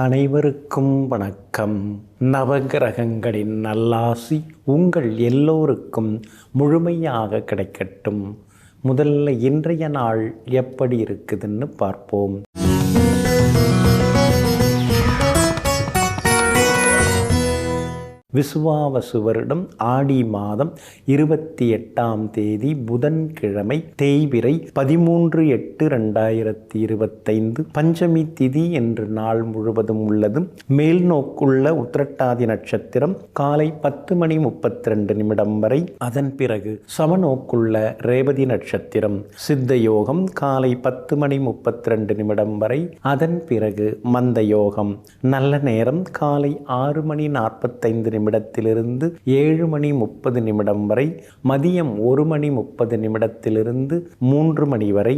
அனைவருக்கும் வணக்கம். நவகிரகங்களின் நல்லாசி உங்கள் எல்லோருக்கும் முழுமையாக கிடைக்கட்டும். முதல்ல இன்றைய நாள் எப்படி இருக்குதுன்னு பார்ப்போம். விசுவாவசு வருடம் ஆடி மாதம் 28ஆம் தேதி புதன்கிழமை, தேய்பிறை 13/8/2025 பஞ்சமி திதி என்று நாள் முழுவதும் உள்ளது. மேல் நோக்குள்ள உத்திரட்டாதி நட்சத்திரம் காலை 10:32 வரை, அதன் பிறகு சமநோக்குள்ள ரேவதி நட்சத்திரம் சித்த யோகம் காலை 10:32 வரை, அதன் பிறகு மந்த யோகம். நல்ல நேரம் காலை 6:45 நிமிடத்திலிருந்து 7:30 வரை, மதியம் 1:30 3 மணி வரை,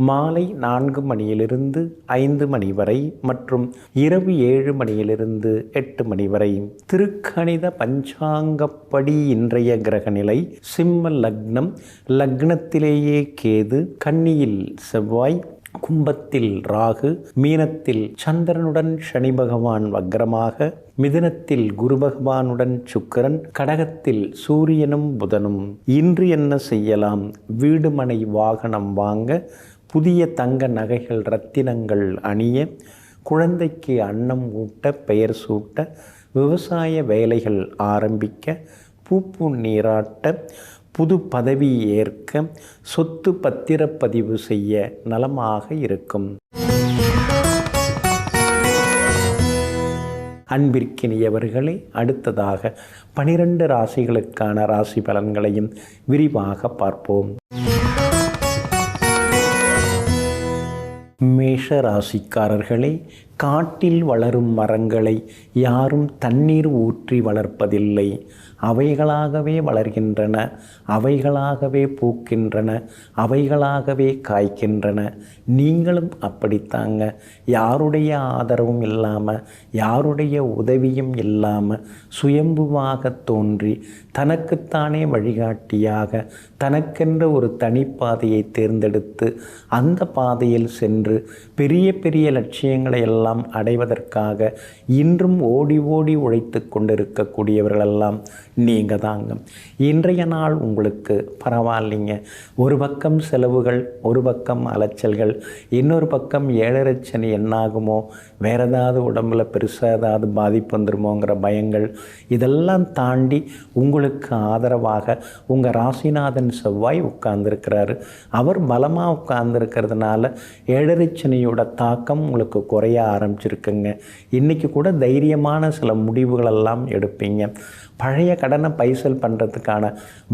மாலை 4 மணியிலிருந்து 5 மணி வரை மற்றும் இரவு 7 மணியிலிருந்து 8 மணி வரை. திருக்கணித பஞ்சாங்கப்படி இன்றைய கிரகநிலை: சிம்ம லக்னம், லக்னத்திலேயே கேது, கன்னியில் செவ்வாய், கும்பத்தில் ராகு, மீனத்தில் சந்திரனுடன் சனி பகவான் வக்ரமாக, மிதுனத்தில் குரு பகவானுடன் சுக்கிரன், கடகத்தில் சூரியனும் புதனும். இன்று என்ன செய்யலாம்? வீடு மனை வாகனம் வாங்க, புதிய தங்க நகைகள் ரத்தினங்கள் அணிய, குழந்தைக்கு அன்னம் ஊட்ட, பெயர் சூட்ட, விவசாய வேலைகள் ஆரம்பிக்க, பூப்பு நீராட்ட, புது பதவி ஏற்க, சொத்து பத்திரப்பதிவு செய்ய நலமாக இருக்கும். அன்பிற்கினியவர்களே, அடுத்ததாக 12 ராசிகளுக்கான ராசி பலன்களையும் விரிவாக பார்ப்போம். மேஷ ராசிக்காரர்களே, காட்டில் வளரும் மரங்களை யாரும் தண்ணீர் ஊற்றி வளர்ப்பதில்லை. அவைகளாகவே வளர்கின்றன, அவைகளாகவே பூக்கின்றன, அவைகளாகவே காய்க்கின்றன. நீங்களும் அப்படித்தாங்க. யாருடைய ஆதரவும் இல்லாமல், யாருடைய உதவியும் இல்லாமல் சுயம்புவாக தோன்றி தனக்குத்தானே வழிகாட்டியாக தனக்கென்ற ஒரு தனிப்பாதையை தேர்ந்தெடுத்து அந்த பாதையில் சென்று பெரிய பெரிய லட்சியங்களை எல்லாம் அடைவதற்காக இன்றும் ஓடி ஓடி உழைத்து கொண்டிருக்கக்கூடியவர்களெல்லாம் நீங்கள் தாங்க. இன்றைய நாள் உங்களுக்கு பரவாயில்லைங்க. ஒரு பக்கம் செலவுகள், ஒரு பக்கம் அலைச்சல்கள், இன்னொரு பக்கம் 7:30 சனி என்னாகுமோ, வேறு ஏதாவது உடம்புல பெருசாக ஏதாவது பாதிப்பு வந்துருமோங்கிற பயங்கள், இதெல்லாம் தாண்டி உங்களுக்கு ஆதரவாக உங்கள் ராசிநாதன் செவ்வாய் உட்கார்ந்துருக்கிறாரு. அவர் பலமாக உட்கார்ந்துருக்கிறதுனால 7:30 சனியோட தாக்கம் உங்களுக்கு குறைய ஆரம்பிச்சிருக்குங்க. இன்றைக்கி கூட தைரியமான சில முடிவுகளெல்லாம் எடுப்பீங்க. பழைய கடனை பைசல் பண்ணுறதுக்கான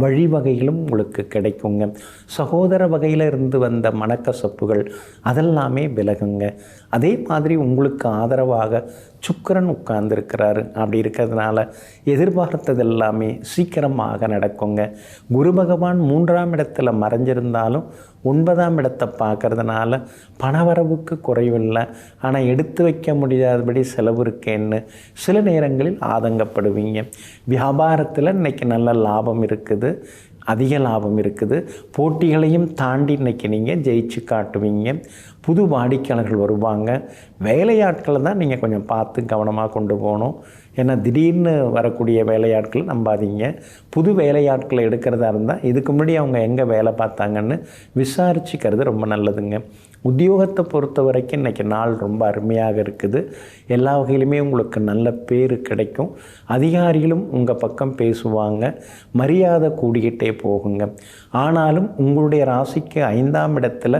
வழிவகைகளும் உங்களுக்கு கிடைக்குங்க. சகோதர வகையில் இருந்து வந்த மனக்கசப்புகள் அதெல்லாமே விலகுங்க. அதே மாதிரி உங்களுக்கு ஆதரவாக சுக்கிரன் உட்கார்ந்துருக்கிறாரு. அப்படி இருக்கிறதுனால எதிர்பார்த்தது எல்லாமே சீக்கிரமாக நடக்குங்க. குரு பகவான் 3ஆம் இடத்துல மறைஞ்சிருந்தாலும் 9ஆம் இடத்தை பார்க்கறதுனால பணவரவுக்கு குறைவில்லை. ஆனால் எடுத்து வைக்க முடியாதபடி செலவு இருக்கேன்னு சில நேரங்களில் ஆதங்கப்படுவீங்க. வியாபாரத்தில் இன்றைக்கி நல்ல லாபம் இருக்குது, அதிக லாபம் இருக்குது. போட்டிகளையும் தாண்டி இன்றைக்கி நீங்கள் ஜெயிச்சு காட்டுவீங்க. புது வாடிக்கையாளர்கள் வருவாங்க. வேலையாட்களை தான் நீங்கள் கொஞ்சம் பார்த்து கவனமாக கொண்டு போகணும். ஏன்னா திடீர்னு வரக்கூடிய வேலையாட்களை நம்பாதீங்க. புது வேலையாட்களை எடுக்கிறதா இருந்தால் இதுக்கு முன்னாடி அவங்க எங்கே வேலை பார்த்தாங்கன்னு விசாரிச்சுக்கிறது ரொம்ப நல்லதுங்க. உத்தியோகத்தை பொறுத்த வரைக்கும் இன்றைக்கி நாள் ரொம்ப அருமையாக இருக்குது. எல்லா வகையிலுமே உங்களுக்கு நல்ல பேர் கிடைக்கும். அதிகாரிகளும் உங்கள் பக்கம் பேசுவாங்க. மரியாதை கூடிக்கிட்டே போகுங்க. ஆனாலும் உங்களுடைய ராசிக்கு 5ஆம் இடத்துல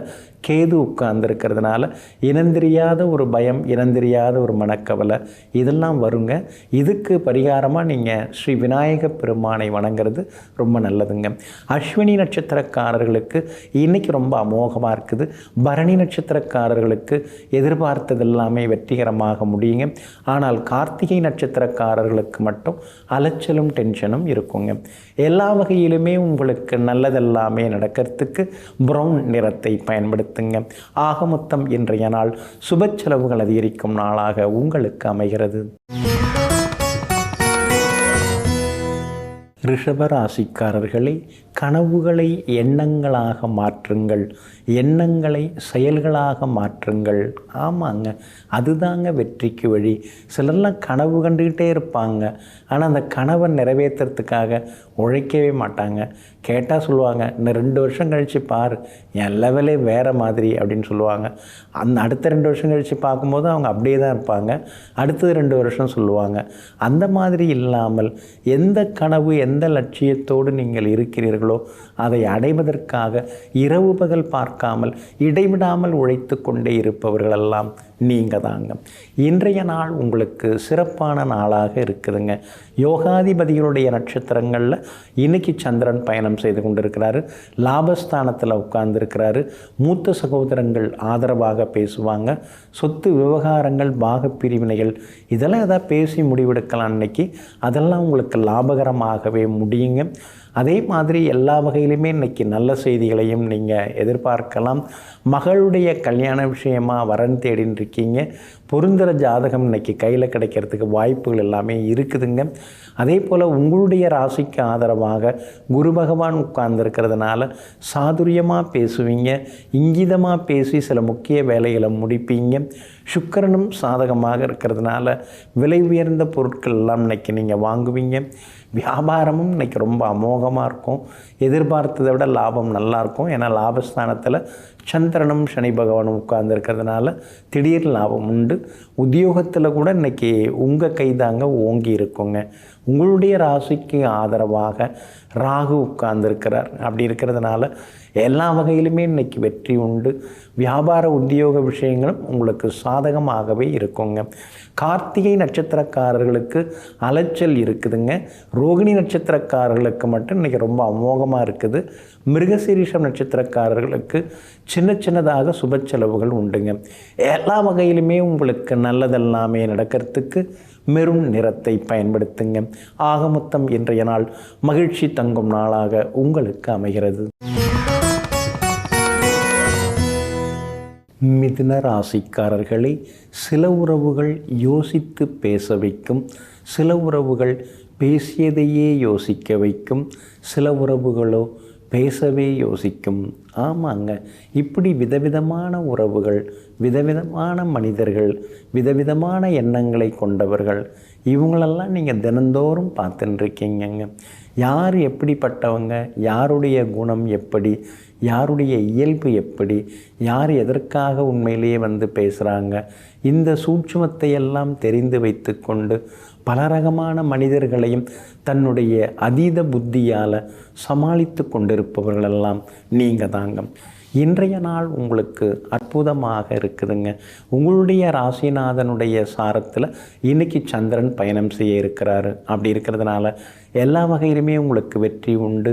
கேது உட்கார்ந்துருக்கிறதுனால இனந்தெரியாத ஒரு பயம், இனந்தெரியாத ஒரு மனக்கவலை இதெல்லாம் வருங்க. இதுக்கு பரிகாரமாக நீங்கள் ஸ்ரீ விநாயக பெருமானை வணங்குறது ரொம்ப நல்லதுங்க. அஸ்வினி நட்சத்திரக்காரர்களுக்கு இன்றைக்கி ரொம்ப அமோகமாக இருக்குது. பரணி நட்சத்திரக்காரர்களுக்கு எதிர்பார்த்தது எல்லாமே வெற்றிகரமாக முடியுங்க. ஆனால் கார்த்திகை நட்சத்திரக்காரர்களுக்கு மட்டும் அலைச்சலும் டென்ஷனும் இருக்குங்க. எல்லா வகையிலுமே உங்களுக்கு நல்லதெல்லாமே நடக்கிறதுக்கு ப்ரௌன் நிறத்தை பயன்படுத்துங்க. ஆக மொத்தம் இன்றைய நாள் சுப செலவுகள் அதிகரிக்கும் நாளாக உங்களுக்கு அமைகிறது. ரிஷப ராசிக்காரர்களே, கனவுகளை எண்ணங்களாக மாற்றுங்கள், எண்ணங்களை செயல்களாக மாற்றுங்கள். ஆமாங்க, அதுதாங்க வெற்றிக்கு வழி. சிலர்லாம் கனவு கண்டுக்கிட்டே இருப்பாங்க, ஆனால் அந்த கனவை நிறைவேற்றுறதுக்காக உழைக்கவே மாட்டாங்க. கேட்டால் சொல்லுவாங்க, இன்னும் 2 வருஷம் கழித்து பார், என் லெவலே வேறு மாதிரி அப்படின்னு சொல்லுவாங்க. அந்த அடுத்த 2 வருஷம் கழித்து பார்க்கும்போது அவங்க அப்படியே தான் இருப்பாங்க. அடுத்தது 2 வருஷம் சொல்லுவாங்க. அந்த மாதிரி இல்லாமல் எந்த கனவு எந்த லட்சியத்தோடு நீங்கள் இருக்கிறீர்களோ அதை அடைவதற்காக இரவு பகல் பார்க்காமல் இடைவிடாமல் உழைத்து கொண்டே இருப்பவர்களெல்லாம் நீங்கள் தாங்க. இன்றைய நாள் உங்களுக்கு சிறப்பான நாளாக இருக்குதுங்க. யோகாதிபதிகளுடைய நட்சத்திரங்களில் இன்றைக்கி சந்திரன் பயணம் செய்து கொண்டிருக்கிறாரு. லாபஸ்தானத்தில் உட்கார்ந்துருக்கிறாரு. மூத்த சகோதரங்கள் ஆதரவாக பேசுவாங்க. சொத்து விவகாரங்கள் பாகப்பிரிவினைகள் இதெல்லாம் எதாவது பேசி முடிவெடுக்கலாம். இன்றைக்கி அதெல்லாம் உங்களுக்கு லாபகரமாகவே முடியுங்க. அதே மாதிரி எல்லா வகையிலுமே இன்றைக்கி நல்ல செய்திகளையும் நீங்கள் எதிர்பார்க்கலாம். மகளுடைய கல்யாண விஷயமாக வரன் தேடின்னு இருக்கீங்க. பொருந்துகிற ஜாதகம் இன்றைக்கி கையில் கிடைக்கிறதுக்கு வாய்ப்புகள் எல்லாமே இருக்குதுங்க. அதே போல் உங்களுடைய ராசிக்கு ஆதரவாக குரு பகவான் உட்கார்ந்துருக்கிறதுனால சாதுரியமாக பேசுவீங்க, இங்கிதமாக பேசி சில முக்கிய வேலைகளை முடிப்பீங்க. சுக்கிரனும் சாதகமாக இருக்கிறதுனால விலை உயர்ந்த பொருட்கள் எல்லாம் இன்றைக்கி நீங்கள் வாங்குவீங்க. வியாபாரமும் இன்றைக்கி ரொம்ப அமோகமாக இருக்கும். எதிர்பார்த்ததை விட லாபம் நல்லாயிருக்கும். ஏன்னா லாபஸ்தானத்தில் சந்திரனும் சனி பகவானும் உட்கார்ந்துருக்கிறதுனால திடீர் லாபம் உண்டு. உத்தியோகத்தில் கூட இன்றைக்கி உங்கள் கைதாங்க ஓங்கி இருக்குங்க. உங்களுடைய ராசிக்கு ஆதரவாக ராகு உட்கார்ந்துருக்கிறார். அப்படி இருக்கிறதுனால எல்லா வகையிலுமே இன்றைக்கி வெற்றி உண்டு. வியாபார உத்தியோக விஷயங்களும் உங்களுக்கு சாதகமாகவே இருக்குங்க. கார்த்திகை நட்சத்திரக்காரர்களுக்கு அலைச்சல் இருக்குதுங்க. ரோகிணி நட்சத்திரக்காரர்களுக்கு மட்டும் இன்றைக்கி ரொம்ப அமோகமாக இருக்குது. மிருகசீரிஷம் நட்சத்திரக்காரர்களுக்கு சின்ன சின்னதாக சுப செலவுகள் உண்டுங்க. எல்லா வகையிலுமே உங்களுக்கு நல்லதெல்லாமே நடக்கிறதுக்கு மெரூன் நிறத்தை பயன்படுத்துங்க. ஆக மொத்தம் இன்றைய நாள் மகிழ்ச்சி தங்கும் நாளாக உங்களுக்கு அமைகிறது. மிதுன ராசிக்காரர்களை சில உறவுகள் யோசித்து பேச வைக்கும், சில உறவுகள் பேசியதையே யோசிக்க வைக்கும், சில உறவுகளோ பேசவே யோசிக்கும். ஆமாங்க, இப்படி விதவிதமான உறவுகள், விதவிதமான மனிதர்கள், விதவிதமான எண்ணங்களை கொண்டவர்கள் இவங்களெல்லாம் நீங்கள் தினந்தோறும் பார்த்துட்டுருக்கீங்கங்க. யார் எப்படிப்பட்டவங்க, யாருடைய குணம் எப்படி, யாருடைய இயல்பு எப்படி, யார் எதற்காக உண்மையிலேயே வந்து பேசுகிறாங்க, இந்த சூட்சுமத்தை எல்லாம் தெரிந்து வைத்து கொண்டு பல ரகமான மனிதர்களையும் தன்னுடைய அதீத புத்தியால் சமாளித்து கொண்டிருப்பவர்களெல்லாம் நீங்கள் தாங்க. இன்றைய நாள் உங்களுக்கு அற்புதமாக இருக்குதுங்க. உங்களுடைய ராசிநாதனுடைய சாரத்தில் இன்றைக்கி சந்திரன் பயணம் செய்ய இருக்கிறாரு. அப்படி இருக்கிறதுனால எல்லா வகையிலுமே உங்களுக்கு வெற்றி உண்டு.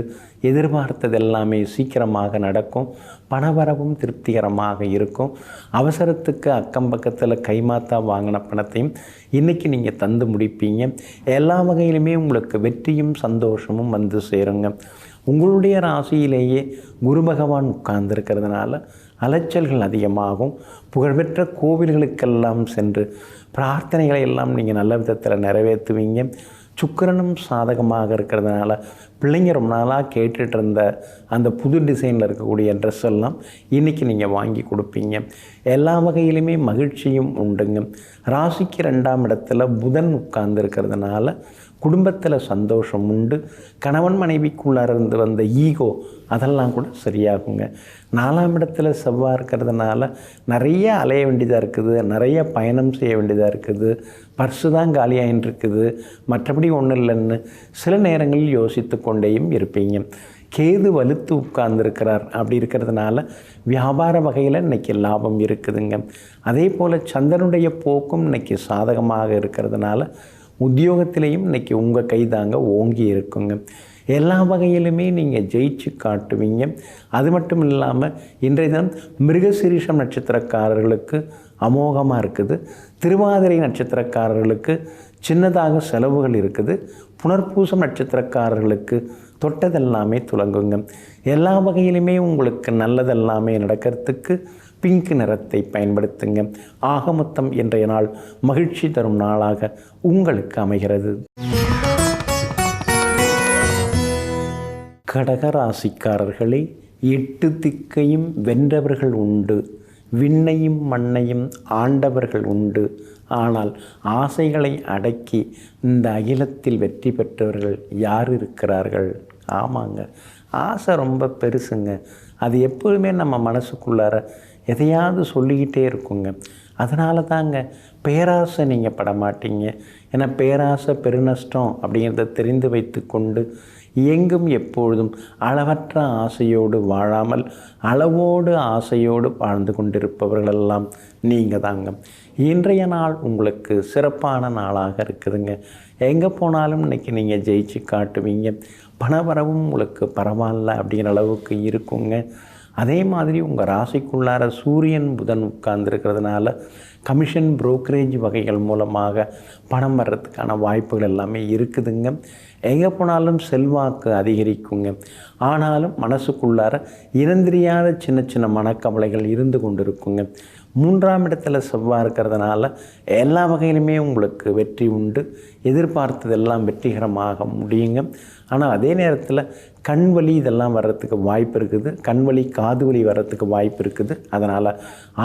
எதிர்பார்த்தது எல்லாமே சீக்கிரமாக நடக்கும். பணவரவும் திருப்திகரமாக இருக்கும். அவசரத்துக்கு அக்கம் பக்கத்தில் கைமாத்தா வாங்கின பணத்தையும் இன்றைக்கி நீங்கள் தந்து முடிப்பீங்க. எல்லா வகையிலுமே உங்களுக்கு வெற்றியும் சந்தோஷமும் வந்து சேருங்க. உங்களுடைய ராசியிலேயே குரு பகவான் உட்கார்ந்துருக்கிறதுனால அலைச்சல்கள் அதிகமாகும். புகழ்பெற்ற கோவில்களுக்கெல்லாம் சென்று பிரார்த்தனைகளை எல்லாம் நீங்கள் நல்ல விதத்தில் நிறைவேற்றுவீங்க. சுக்கிரனும் சாதகமாக இருக்கிறதுனால பிள்ளைங்க ரொம்ப நாளாக கேட்டுட்டு இருந்த அந்த புது டிசைனில் இருக்கக்கூடிய ட்ரெஸ் எல்லாம் இன்றைக்கி நீங்கள் வாங்கி கொடுப்பீங்க. எல்லா வகையிலுமே மகிழ்ச்சியும் உண்டுங்க. ராசிக்கு 2ஆம் இடத்துல புதன் உட்கார்ந்து இருக்கிறதுனால குடும்பத்தில் சந்தோஷம் உண்டு. கணவன் மனைவிக்குள்ளார இருந்து வந்த ஈகோ அதெல்லாம் கூட சரியாகுங்க. 4ஆம் இடத்துல செவ்வாய் இருக்கிறதுனால நிறைய அலைய வேண்டியதாக இருக்குது, நிறைய பயணம் செய்ய வேண்டியதாக இருக்குது, பர்ஸு தான் காலியாகின்னு இருக்குது, மற்றபடி ஒன்றும் இல்லைன்னு சில நேரங்களில் யோசித்து கொண்டேயும் இருப்பீங்க. கேது வலுத்து உட்கார்ந்துருக்கிறார். அப்படி இருக்கிறதுனால வியாபார வகையில் இன்றைக்கி லாபம் இருக்குதுங்க. அதே போல் சந்திரனுடைய போக்கும் இன்றைக்கி சாதகமாக இருக்கிறதுனால உத்தியோகத்திலையும் இன்றைக்கி உங்கள் கைதாங்க ஓங்கி இருக்குங்க. எல்லா வகையிலுமே நீங்கள் ஜெயிச்சு காட்டுவீங்க. அது மட்டும் இல்லாமல் இன்றைய தினம் மிருகசீரிஷம் நட்சத்திரக்காரர்களுக்கு அமோகமாக இருக்குது. திருவாதிரை நட்சத்திரக்காரர்களுக்கு சின்னதாக செலவுகள் இருக்குது. புனர்பூசம் நட்சத்திரக்காரர்களுக்கு தொட்டதெல்லாமே துலங்குங்க. எல்லா வகையிலுமே உங்களுக்கு நல்லதெல்லாமே நடக்கிறதுக்கு பிங்க் நிறத்தை பயன்படுத்துங்க. ஆக மொத்தம் இன்றைய நாள் மகிழ்ச்சி தரும் நாளாக உங்களுக்கு அமைகிறது. கடகராசிக்காரர்களே, 8 திக்கையும் வென்றவர்கள் உண்டு, விண்ணையும் மண்ணையும் ஆண்டவர்கள் உண்டு. ஆனால் ஆசைகளை அடக்கி இந்த அகிலத்தில் வெற்றி பெற்றவர்கள் யார் இருக்கிறார்கள்? ஆமாங்க, ஆசை ரொம்ப பெருசுங்க. அது எப்பொழுதுமே நம்ம மனசுக்குள்ளார எதையாவது சொல்லிக்கிட்டே இருக்குங்க. அதனால தாங்க பேராசை நீங்கள் படமாட்டீங்க. ஏன்னா பேராசை பெருநஷ்டம் அப்படிங்கிறத தெரிந்து வைத்து கொண்டு எங்கும் எப்பொழுதும் அளவற்ற ஆசையோடு வாழாமல் அளவோடு ஆசையோடு வாழ்ந்து கொண்டிருப்பவர்களெல்லாம் நீங்கள் தாங்க. இன்றைய நாள் உங்களுக்கு சிறப்பான நாளாக இருக்குதுங்க. எங்கே போனாலும் இன்றைக்கி நீங்கள் ஜெயிச்சு காட்டுவீங்க. பணவரவும் உங்களுக்கு பரவாயில்ல அப்படிங்கிற அளவுக்கு இருக்குங்க. அதே மாதிரி உங்கள் ராசிக்குள்ளார சூரியன் புதன் உட்கார்ந்துருக்கிறதுனால கமிஷன் புரோக்கரேஜ் வகைகள் மூலமாக பணம் வர்றதுக்கான வாய்ப்புகள் எல்லாமே இருக்குதுங்க. எங்கே போனாலும் செல்வாக்கு அதிகரிக்குங்க. ஆனாலும் மனசுக்குள்ளார இனந்தெரியாத சின்ன சின்ன மனக்கவலைகள் இருந்து கொண்டு இருக்குங்க. 3ஆம் இடத்துல செவ்வாய் இருக்கிறதுனால எல்லா வகையிலுமே உங்களுக்கு வெற்றி உண்டு. எதிர்பார்த்ததெல்லாம் வெற்றிகரமாக முடியுங்க. ஆனால் அதே நேரத்தில் கண் வலி இதெல்லாம் வர்றதுக்கு வாய்ப்பு இருக்குது. கண் வலி காது வலி வர்றதுக்கு வாய்ப்பு இருக்குது. அதனால்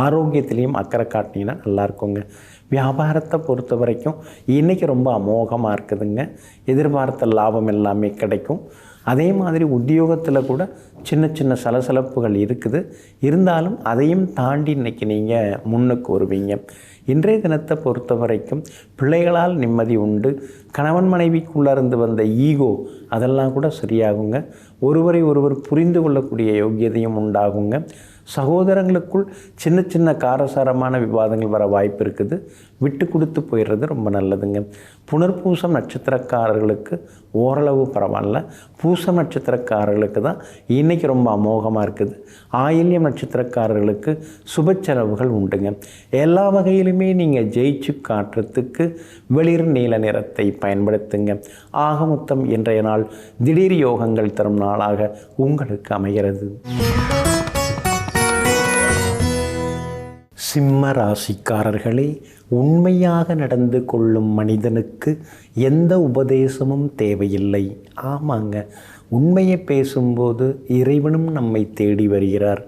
ஆரோக்கியத்திலையும் அக்கறை காட்டினீங்கன்னா நல்லாயிருக்குங்க. வியாபாரத்தை பொறுத்த வரைக்கும் இன்றைக்கி ரொம்ப அமோகமாக இருக்குதுங்க. எதிர்பார்த்த லாபம் எல்லாமே கிடைக்கும். அதே மாதிரி உத்தியோகத்தில் கூட சின்ன சின்ன சலசலப்புகள் இருக்குது. இருந்தாலும் அதையும் தாண்டி இன்றைக்கி நீங்கள் முன்னுக்கு வருவீங்க. இன்றைய தினத்தை பொறுத்த வரைக்கும் பிள்ளைகளால் நிம்மதி உண்டு. கணவன் மனைவிக்குள்ளேருந்து வந்த ஈகோ அதெல்லாம் கூட சரியாகுங்க. ஒருவரை ஒருவர் புரிந்து கொள்ளக்கூடிய யோக்கியதையும் உண்டாகுங்க. சகோதரங்களுக்குள் சின்ன சின்ன காரசாரமான விவாதங்கள் வர வாய்ப்பு இருக்குது. விட்டு கொடுத்து போயிடுறது ரொம்ப நல்லதுங்க. புனர்பூசம் நட்சத்திரக்காரர்களுக்கு ஓரளவு பரவாயில்ல. பூசம் நட்சத்திரக்காரர்களுக்கு தான் இன்றைக்கி ரொம்ப அமோகமாக இருக்குது. ஆயில்யம் நட்சத்திரக்காரர்களுக்கு சுப செலவுகள் உண்டுங்க. எல்லா வகையிலுமே நீங்கள் ஜெயிச்சு காட்டுறதுக்கு வெளிர் நீல நிறத்தை பயன்படுத்துங்க. ஆக மொத்தம் இன்றைய நாள் திடீர் யோகங்கள் தரும் நாளாக உங்களுக்கு அமைகிறது. சிம்ம ராசிக்காரர்களே, உண்மையாக நடந்து கொள்ளும் மனிதனுக்கு எந்த உபதேசமும் தேவையில்லை. ஆமாங்க, உண்மையை பேசும்போது இறைவனும் நம்மை தேடி வருகிறார்.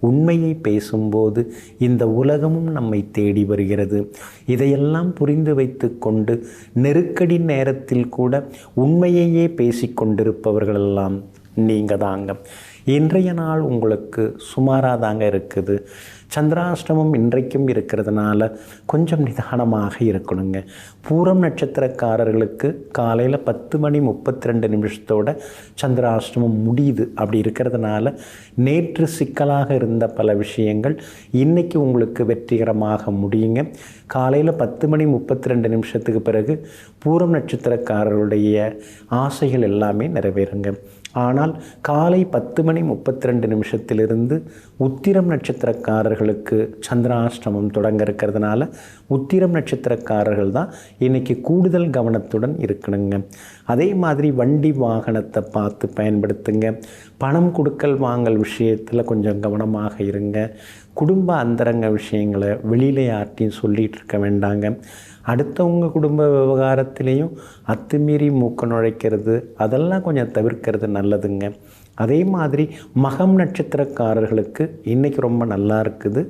உண்மையை பேசும்போது இந்த உலகமும் நம்மை தேடி வருகிறது. இதையெல்லாம் புரிந்து வைத்து கொண்டு நெருக்கடி நேரத்தில் கூட உண்மையையே பேசிக்கொண்டிருப்பவர்களெல்லாம் நீங்கள் தாங்க. இன்றைய நாள் உங்களுக்கு சுமாராக தாங்க இருக்குது. சந்திராஷ்டமம் இன்றைக்கும் இருக்கிறதுனால கொஞ்சம் நிதானமாக இருக்கணுங்க. பூரம் நட்சத்திரக்காரர்களுக்கு காலையில் 10:32 சந்திராஷ்டமம் முடியுது. அப்படி இருக்கிறதுனால நேற்று சிக்கலாக இருந்த பல விஷயங்கள் இன்றைக்கி உங்களுக்கு வெற்றிகரமாக முடியுங்க. காலையில் 10:32 பிறகு பூரம் நட்சத்திரக்காரருடைய ஆசைகள் எல்லாமே நிறைவேறுங்க. ஆனால் காலை 10:32 உத்திரம் நட்சத்திரக்காரர்களுக்கு சந்திராஷ்டமம் தொடங்க இருக்கிறதுனால உத்திரம் நட்சத்திரக்காரர்கள் தான் இன்றைக்கி கூடுதல் கவனத்துடன் இருக்கணுங்க. அதே மாதிரி வண்டி வாகனத்தை பார்த்து பயன்படுத்துங்க. பணம் கொடுக்கல் வாங்கல் விஷயத்தில் கொஞ்சம் கவனமாக இருங்க. குடும்ப அந்தரங்க விஷயங்களை வெளியில் யார்ட்டையும் சொல்லிகிட்டு இருக்க வேண்டாங்க. அடுத்தவங்க குடும்ப விவகாரத்திலையும் அத்துமீறி மூக்க நுழைக்கிறது அதெல்லாம் கொஞ்சம் தவிர்க்கிறது நல்லதுங்க. அதே மாதிரி மகம் நட்சத்திரக்காரர்களுக்கு இன்றைக்கி ரொம்ப நல்லா இருக்குது.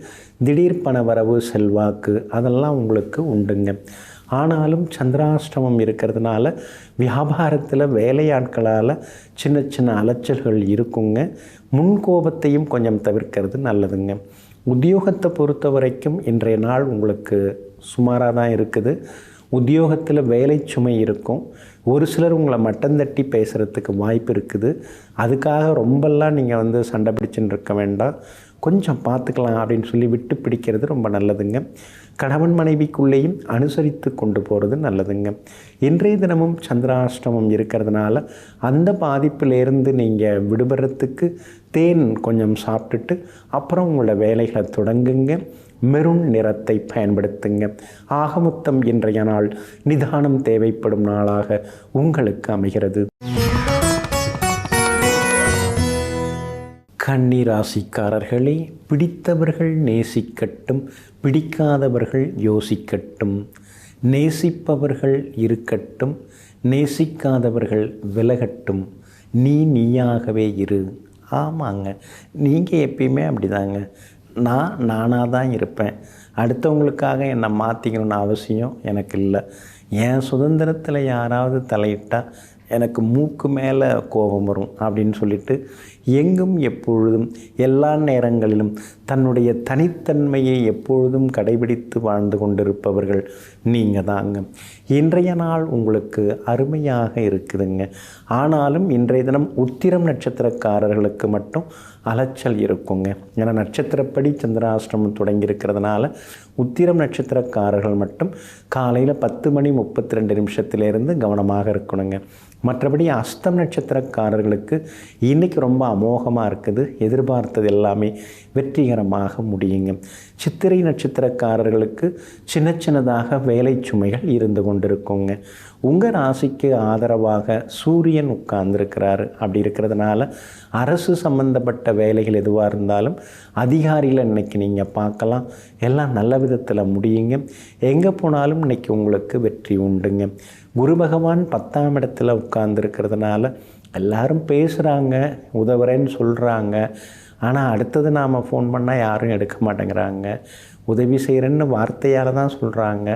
திடீர் பணவரவு செல்வாக்கு அதெல்லாம் உங்களுக்கு உண்டுங்க. ஆனாலும் சந்திராஷ்டமம் இருக்கிறதுனால வியாபாரத்தில் வேலையாட்களால் சின்ன சின்ன அலைச்சல்கள் இருக்குங்க. முன்கோபத்தையும் கொஞ்சம் தவிர்க்கிறது நல்லதுங்க. உத்தியோகத்தை பொறுத்த வரைக்கும் இன்றைய நாள் உங்களுக்கு சுமாராக தான் இருக்குது. உத்தியோகத்தில் வேலை சுமை இருக்கும். ஒரு சிலர் உங்களை மட்டம் தட்டி பேசுகிறதுக்கு வாய்ப்பு இருக்குது. அதுக்காக ரொம்பலாம் நீங்கள் சண்டை பிடிச்சுன்னு இருக்க வேண்டாம். கொஞ்சம் பார்த்துக்கலாம் அப்படின்னு சொல்லி விட்டு பிடிக்கிறது ரொம்ப நல்லதுங்க. கணவன் மனைவிக்குள்ளேயும் அனுசரித்து கொண்டு போகிறது நல்லதுங்க. இன்றைய தினமும் சந்திராஷ்டமம் இருக்கிறதுனால அந்த பாதிப்பிலேருந்து நீங்கள் விடுபடுறதுக்கு தேன் கொஞ்சம் சாப்பிட்டுட்டு அப்புறம் உங்களோட வேலைகளை தொடங்குங்க. மெரூன் நிறத்தை பயன்படுத்துங்க. ஆகமொத்தம் இன்றைய நாள் நிதானம் தேவைப்படும் நாளாக உங்களுக்கு அமைகிறது. கன்னி ராசிக்காரர்களே, பிடித்தவர்கள் நேசிக்கட்டும், பிடிக்காதவர்கள் யோசிக்கட்டும். நேசிப்பவர்கள் இருக்கட்டும், நேசிக்காதவர்கள் விலகட்டும். நீயாகவே இரு. ஆமாங்க, நீங்கள் எப்பயுமே அப்படி தாங்க. நான் நானாக தான் இருப்பேன். அடுத்தவங்களுக்காக என்னை மாற்றிக்கணும்னு அவசியம் எனக்கு இல்லை. என் சுதந்திரத்தில் யாராவது தலையிட்டால் எனக்கு மூக்கு மேலே கோபம் வரும் அப்படின்னு சொல்லிட்டு எங்கும் எப்பொழுதும் எல்லா நேரங்களிலும் தன்னுடைய தனித்தன்மையை எப்பொழுதும் கடைபிடித்து வாழ்ந்து கொண்டிருப்பவர்கள் நீங்கள் தாங்க. இன்றைய நாள் உங்களுக்கு அருமையாக இருக்குதுங்க. ஆனாலும் இன்றைய தினம் உத்திரம் நட்சத்திரக்காரர்களுக்கு மட்டும் அலைச்சல் இருக்குங்க. ஏன்னா நட்சத்திரப்படி சந்திராஷ்டிரமம் தொடங்கி இருக்கிறதுனால உத்திரம் நட்சத்திரக்காரர்கள் மட்டும் காலையில் 10:32 கவனமாக இருக்கணுங்க. மற்றபடி அஸ்தம் நட்சத்திரக்காரர்களுக்கு இன்றைக்கி ரொம்ப அமோகமாக இருக்குது. எதிர்பார்த்தது எல்லாமே வெற்றிகரமாக முடியுங்க. சித்திரை நட்சத்திரக்காரர்களுக்கு சின்னதாக வேலை சுமைகள் இருந்து கொண்டிருக்குங்க. உங்கள் ராசிக்கு ஆதரவாக சூரியன் உட்கார்ந்துருக்கிறாரு. அப்படி இருக்கிறதுனால அரசு சம்பந்தப்பட்ட வேலைகள் எதுவாக இருந்தாலும் அதிகாரிகளை இன்றைக்கி நீங்கள் பார்க்கலாம். எல்லாம் நல்ல விதத்தில் முடியுங்க. எங்கே போனாலும் இன்றைக்கி உங்களுக்கு வெற்றி உண்டுங்க. குரு பகவான் 10ஆம் இடத்துல உட்கார்ந்துருக்கிறதுனால எல்லாரும் பேசுகிறாங்க, உதவுறேன்னு சொல்கிறாங்க. ஆனால் அடுத்தது நாம் ஃபோன் பண்ணால் யாரும் எடுக்க மாட்டேங்கிறாங்க. உதவி செய்கிறேன்னு வார்த்தையால் தான் சொல்கிறாங்க,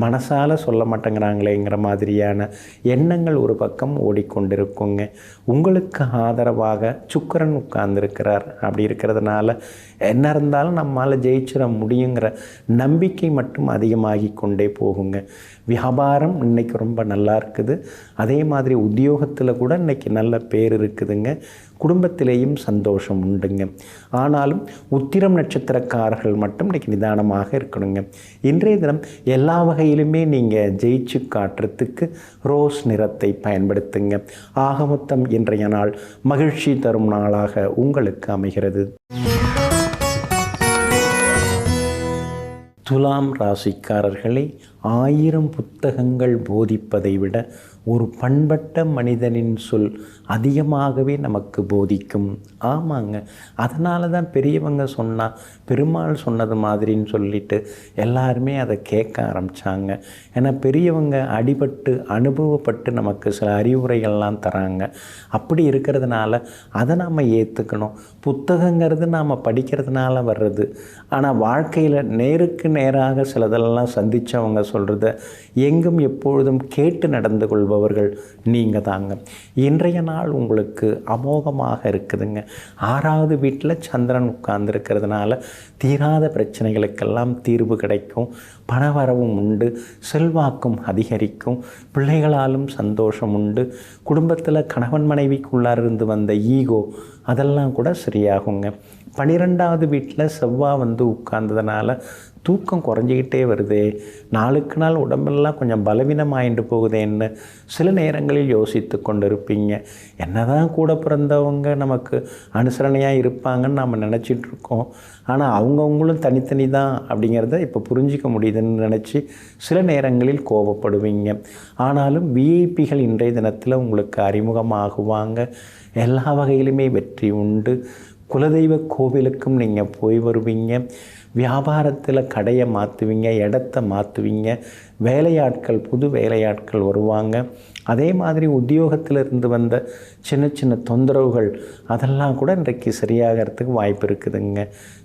மனசால் சொல்ல மாட்டேங்கிறாங்களேங்கிற மாதிரியான எண்ணங்கள் ஒரு பக்கம் ஓடிக்கொண்டிருக்குங்க. உங்களுக்கு ஆதரவாக சுக்கிரன் உட்கார்ந்துருக்கிறார். அப்படி இருக்கிறதுனால என்ன இருந்தாலும் நம்மால் ஜெயிச்சிட முடியுங்கிற நம்பிக்கை மட்டும் அதிகமாகி கொண்டே போகுங்க. வியாபாரம் இன்றைக்கி ரொம்ப நல்லா இருக்குது. அதே மாதிரி உத்தியோகத்தில் கூட இன்றைக்கி நல்ல பேர் இருக்குதுங்க. குடும்பத்திலேயும் சந்தோஷம் உண்டுங்க. ஆனாலும் உத்திரம் நட்சத்திரக்காரர்கள் மட்டும் இன்றைக்கி நிதானமாக இருக்கணுங்க. இன்றைய தினம் எல்லா வகையிலுமே நீங்கள் ஜெயிச்சு காட்டுறதுக்கு ரோஸ் நிறத்தை பயன்படுத்துங்க. ஆக மொத்தம் இன்றைய நாள் மகிழ்ச்சி தரும் நாளாக உங்களுக்கு அமைகிறது. துலாம் ராசிக்காரர்களை 1000 புத்தகங்கள் போதிப்பதை விட ஒரு பண்பட்ட மனிதனின் சொல் அதிகமாகவே நமக்கு போதிக்கும். ஆமாங்க, அதனால தான் பெரியவங்க சொன்னால் பெருமாள் சொன்னது மாதிரின்னு சொல்லிட்டு எல்லாருமே அதை கேட்க ஆரம்பித்தாங்க. ஏன்னா பெரியவங்க அடிபட்டு அனுபவப்பட்டு நமக்கு சில அறிவுரைகள்லாம் தராங்க. அப்படி இருக்கிறதுனால அதை நாம் ஏற்றுக்கணும். புத்தகங்கிறது நாம் படிக்கிறதுனால வர்றது. ஆனால் வாழ்க்கையில் நேருக்கு நேராக சிலதெல்லாம் சந்தித்தவங்க சொல்கிறத எங்கும் எப்பொழுதும் கேட்டு நடந்து கொள்பவர்கள் நீங்கள் தாங்க. இன்றைய நாள் உங்களுக்கு அமோகமாக இருக்குதுங்க. 6வது வீட்டில் சந்திரன் உட்கார்ந்துருக்கிறதுனால தீராத பிரச்சனைகளுக்கெல்லாம் தீர்வு கிடைக்கும். பணவரவும் உண்டு, செல்வாக்கும் அதிகரிக்கும், பிள்ளைகளாலும் சந்தோஷம் உண்டு. குடும்பத்தில் கணவன் மனைவிக்குள்ளார் இருந்து வந்த ஈகோ அதெல்லாம் கூட சரியாகுங்க. 12வது வீட்டில் செவ்வாய் வந்து உட்கார்ந்ததுனால தூக்கம் குறைஞ்சிக்கிட்டே வருதே, நாளுக்கு நாள் உடம்பெல்லாம் கொஞ்சம் பலவீனமாயிட்டு போகுதேன்னு சில நேரங்களில் யோசித்து கொண்டு இருப்பீங்க. என்ன தான் கூட பிறந்தவங்க நமக்கு அனுசரணையாக இருப்பாங்கன்னு நாம் நினச்சிட்ருக்கோம். ஆனால் அவங்கவுங்களும் தனித்தனி தான் அப்படிங்கிறத இப்போ புரிஞ்சிக்க முடியுதுன்னு நினச்சி சில நேரங்களில் கோபப்படுவீங்க. ஆனாலும் விஐபிகள் இன்றைய தினத்தில் உங்களுக்கு அறிமுகமாகுவாங்க. எல்லா வகையிலுமே வெற்றி உண்டு. குலதெய்வ கோவிலுக்கும் நீங்கள் போய் வருவீங்க. வியாபாரத்தில் கடையை மாற்றுவீங்க, இடத்த மாற்றுவீங்க. வேலையாட்கள், புது வேலையாட்கள் வருவாங்க. அதே மாதிரி உத்தியோகத்தில் இருந்து வந்த சின்ன சின்ன தொந்தரவுகள் அதெல்லாம் கூட இன்றைக்கு சரியாகிறதுக்கு வாய்ப்பு இருக்குதுங்க.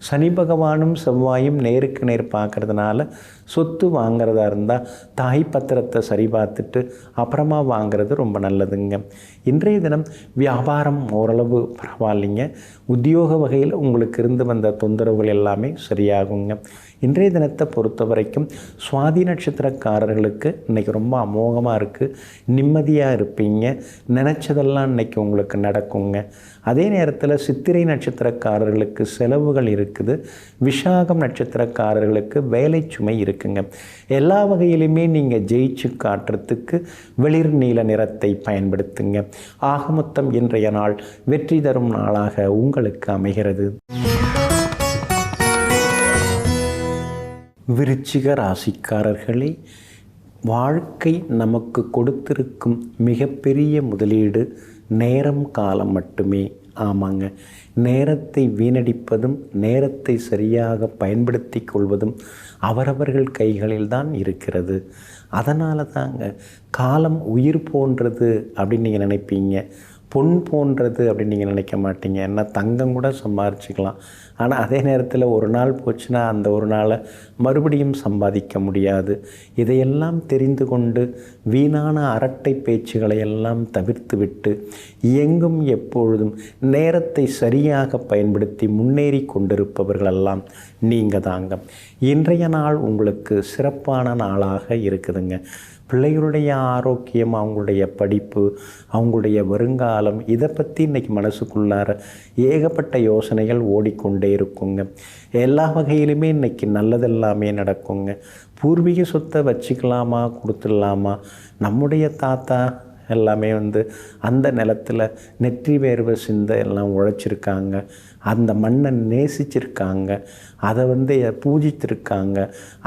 சனி பகவானும் செவ்வாயும் நேருக்கு நேர் பார்க்குறதுனால சொத்து வாங்கிறதா இருந்தால் தாய் பத்திரத்தை சரி பார்த்துட்டு அப்புறமா வாங்கிறது ரொம்ப நல்லதுங்க. இன்றைய தினம் வியாபாரம் ஓரளவு பரவாயில்லைங்க. உத்தியோக வகையில் உங்களுக்கு இருந்து வந்த தொந்தரவுகள் எல்லாமே சரியாகுங்க. இன்றைய தினத்தை பொறுத்த வரைக்கும் சுவாதி நட்சத்திரக்காரர்களுக்கு இன்றைக்கி ரொம்ப அமோகமாக இருக்குது. நிம்மதியாக இருப்பீங்க. நினச்சதெல்லாம் இன்றைக்கி உங்களுக்கு நடக்குங்க. அதே நேரத்தில் சித்திரை நட்சத்திரக்காரர்களுக்கு செலவுகள் இருக்குது. விசாகம் நட்சத்திரக்காரர்களுக்கு வேலை சுமை இருக்குங்க. எல்லா வகையிலுமே நீங்கள் ஜெயிச்சு காட்டுறதுக்கு வெளிர் நீல நிறத்தை பயன்படுத்துங்க. ஆக மொத்தம் இன்றைய நாள் வெற்றி தரும் நாளாக உங்களுக்கு அமைகிறது. விருச்சிக ராசிக்காரர்களே, வாழ்க்கை நமக்கு கொடுத்திருக்கும் மிகப்பெரிய முதலீடு நேரம் காலம் மட்டுமே. ஆமாங்க, நேரத்தை வீணடிப்பதும் நேரத்தை சரியாக பயன்படுத்தி கொள்வதும் அவரவர்கள் கைகளில் தான் இருக்கிறது. அதனால தாங்க காலம் உயிர் போன்றது அப்படின்னு நீங்கள் நினைப்பீங்க. பொன் போன்றது அப்படின்னு நீங்கள் நினைக்க மாட்டீங்க. ஏன்னா தங்கம் கூட சம்பாரிச்சிக்கலாம். ஆனால் அதே நேரத்தில் ஒரு நாள் போச்சுன்னா அந்த ஒரு நாளை மறுபடியும் சம்பாதிக்க முடியாது. இதையெல்லாம் தெரிந்து கொண்டு வீணான அரட்டை பேச்சுகளை எல்லாம் தவிர்த்து விட்டு எங்கும் எப்பொழுதும் நேரத்தை சரியாக பயன்படுத்தி முன்னேறி கொண்டிருப்பவர்களெல்லாம் நீங்கள் தாங்க. இன்றைய நாள் உங்களுக்கு சிறப்பான நாளாக இருக்குதுங்க. பிள்ளைகளுடைய ஆரோக்கியம், அவங்களுடைய படிப்பு, அவங்களுடைய வருங்காலம், இதை பற்றி இன்றைக்கி மனசுக்குள்ளார ஏகப்பட்ட யோசனைகள் ஓடிக்கொண்டே இருக்குங்க. எல்லா வகையிலுமே இன்றைக்கி நல்லதெல்லாமே நடக்குங்க. பூர்வீக சொத்தை வச்சுக்கலாமா, கொடுத்துடலாமா? நம்முடைய தாத்தா எல்லாமே அந்த நிலத்தில் நெற்றி வேர்வை சிந்த எல்லாம் உழைச்சிருக்காங்க. அந்த மண்ணை நேசிச்சிருக்காங்க. அதை பூஜித்திருக்காங்க.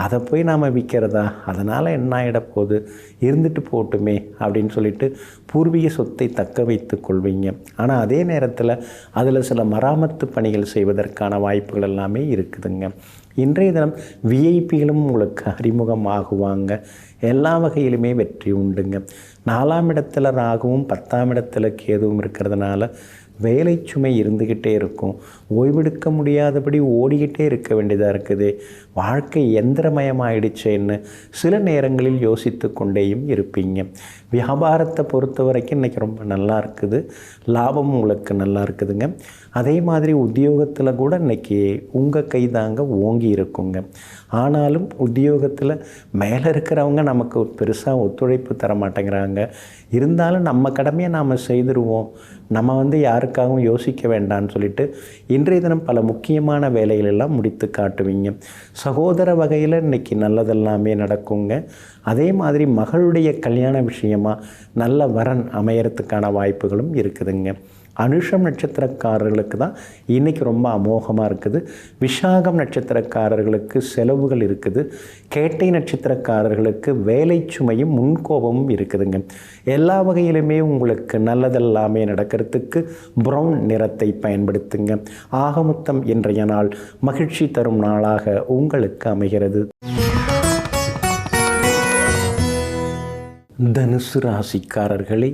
அதை போய் நாம் விற்கிறதா? அதனால் என்ன ஆகிடப்போகுது, இருந்துட்டு போட்டுமே அப்படின்னு சொல்லிட்டு பூர்வீக சொத்தை தக்க வைத்து கொள்வீங்க. ஆனால் அதே நேரத்தில் அதில் சில மராமத்து பணிகள் செய்வதற்கான வாய்ப்புகள் எல்லாமே இருக்குதுங்க. இன்றைய தினம் விஐபிகளும் உங்களுக்கு அறிமுகம் ஆகுவாங்க. எல்லா வகையிலுமே வெற்றி உண்டுங்க. 4ஆம் இடத்துல ராகுவும் 10ஆம் இடத்துல கேதுவும் இருக்கிறதுனால வேலை சுமை இருந்துக்கிட்டே இருக்கும். ஓய்வெடுக்க முடியாதபடி ஓடிக்கிட்டே இருக்க வேண்டியதாக இருக்குது. வாழ்க்கை எந்திரமயமாயிடுச்சேன்னு சில நேரங்களில் யோசித்து கொண்டேயும் இருப்பீங்க. வியாபாரத்தை பொறுத்த வரைக்கும் இன்றைக்கி ரொம்ப நல்லா இருக்குது. லாபம் உங்களுக்கு நல்லா இருக்குதுங்க. அதே மாதிரி உத்தியோகத்தில் கூட இன்றைக்கி உங்கள் கை தாங்க ஓங்கி இருக்குங்க. ஆனாலும் உத்தியோகத்தில் மேலே இருக்கிறவங்க நமக்கு பெருசாக ஒத்துழைப்பு தர மாட்டேங்கிறாங்க. இருந்தாலும் நம்ம கடமையை நாம் செய்திருவோம், நம்ம யாருக்காகவும் யோசிக்க வேண்டாம்னு சொல்லிட்டு இன்றைய தினம் பல முக்கியமான வேலைகளெல்லாம் முடித்து காட்டுவீங்க. சகோதர வகையில் இன்றைக்கி நல்லதெல்லாமே நடக்குங்க. அதே மாதிரி மகளுடைய கல்யாண விஷயமாக நல்ல வரன் அமையறதுக்கான வாய்ப்புகளும் இருக்குதுங்க. அனுஷம் நட்சத்திரக்காரர்களுக்கு தான் இன்றைக்கி ரொம்ப அமோகமாக இருக்குது. விஷாகம் நட்சத்திரக்காரர்களுக்கு செலவுகள் இருக்குது. கேட்டை நட்சத்திரக்காரர்களுக்கு வேலை சுமையும் முன்கோபமும் இருக்குதுங்க. எல்லா வகையிலுமே உங்களுக்கு நல்லதெல்லாமே நடக்கிறதுக்கு ப்ரௌன் நிறத்தை பயன்படுத்துங்க. ஆகமொத்தம் இன்றைய நாள் மகிழ்ச்சி தரும் நாளாக உங்களுக்கு அமைகிறது. தனுசு ராசிக்காரர்களை,